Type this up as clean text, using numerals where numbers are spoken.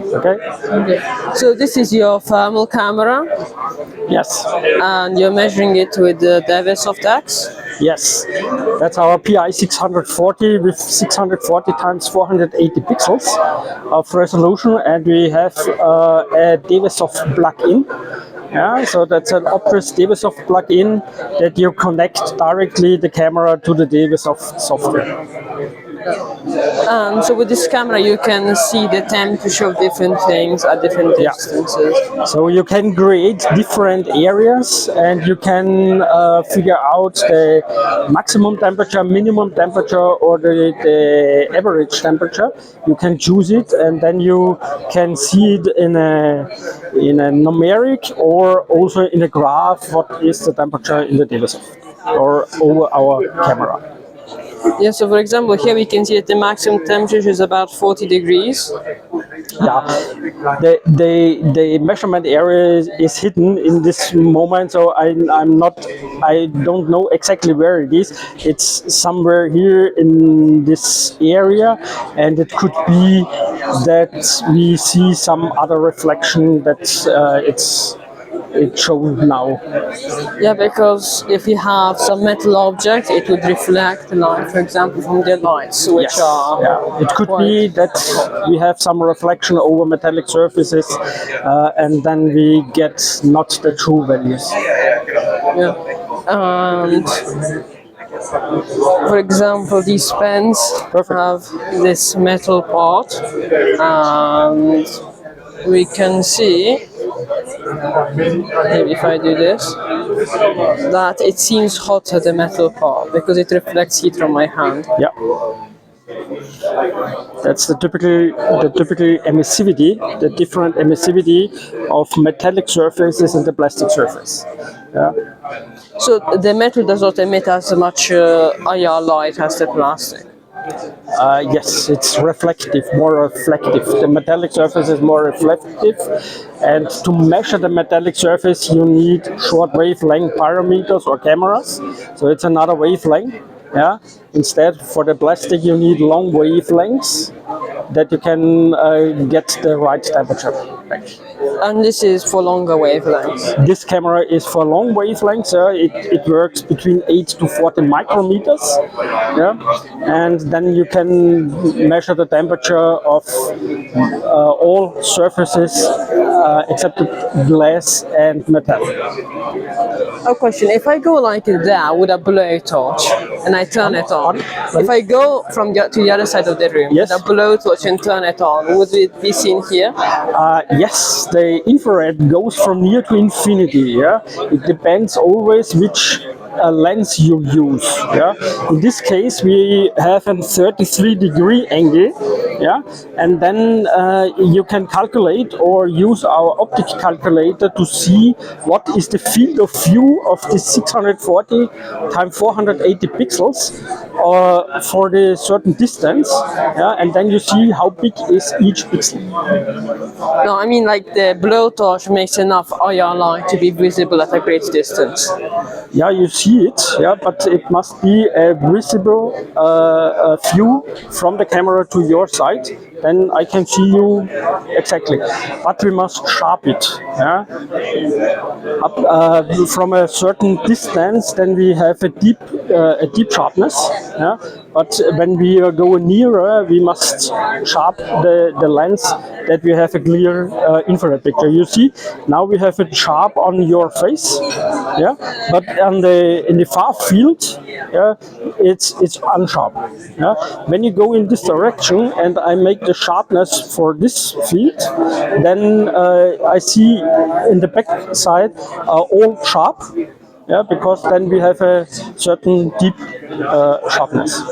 Okay. Okay. So this is your thermal camera, Yes. and you're measuring it with the DEWESoft X. Yes. That's our PI 640 with 640 times 480 pixels of resolution, and we have a DEWESoft plug-in. Yeah, so that's an Optris DEWESoft plug-in that you connect directly the camera to the DEWESoft software. And so with this camera, you can see the temperature of different things at different distances. So you can create different areas, and you can figure out the maximum temperature, minimum temperature, or the average temperature. You can choose it, and then you can see it in a numeric or also in a graph. What is the temperature in the DEWESoft or over our camera? Yeah, so for example, here we can see that the maximum temperature is about 40 degrees. Yeah, the measurement area is hidden in this moment, so I don't know exactly where it is. It's somewhere here in this area, and it could be that we see some other reflection that it shows now. Yeah, because if you have some metal object, it would reflect the light, for example, from the lights, which are. Yeah, it could be that we have some reflection over metallic surfaces, and then we get not the true values. Yeah. And for example, these pens have this metal part, and we can see, maybe if I do this, that it seems hotter, the metal part, because it reflects heat from my hand. Yeah. That's the typical emissivity, the different emissivity of metallic surfaces and the plastic surface. Yeah. So the metal does not emit as much IR light as the plastic. Yes, it's reflective, more reflective. The metallic surface is more reflective, and to measure the metallic surface, you need short wavelength parameters or cameras. So it's another wavelength. Yeah. Instead, for the plastic, you need long wavelengths that you can get the right temperature back. And this is for longer wavelengths. This camera is for long wavelengths. It works between 8 to 40 micrometers. Yeah, and then you can measure the temperature of all surfaces except glass and metal. A question: if I go like that with a blowtorch and I turn it on, if I go from to the other side of the room with a blowtorch and turn it on, would it be seen here? Yes, the infrared goes from near to infinity. Yeah, it depends always which lens you use. Yeah, in this case we have a 33-degree angle. Yeah, and then you can calculate or use our optic calculator to see what is the field of view of the 640 times 480 pixels for the certain distance. Yeah, and then you see how big is each pixel. No, I mean like the blowtorch makes enough IR light to be visible at a great distance. Yeah, you see it, yeah, but it must be a visible view from the camera to your side. Then I can see you exactly. But we must sharp it. Yeah? From a certain distance, then we have a deep sharpness. Yeah? But when we go nearer, we must sharp the lens that we have a clear infrared picture. You see, now we have it sharp on your face. Yeah, but in the far field, yeah, it's unsharp. Yeah, when you go in this direction and I make the sharpness for this field, then I see in the back side all sharp. Yeah, because then we have a certain deep sharpness.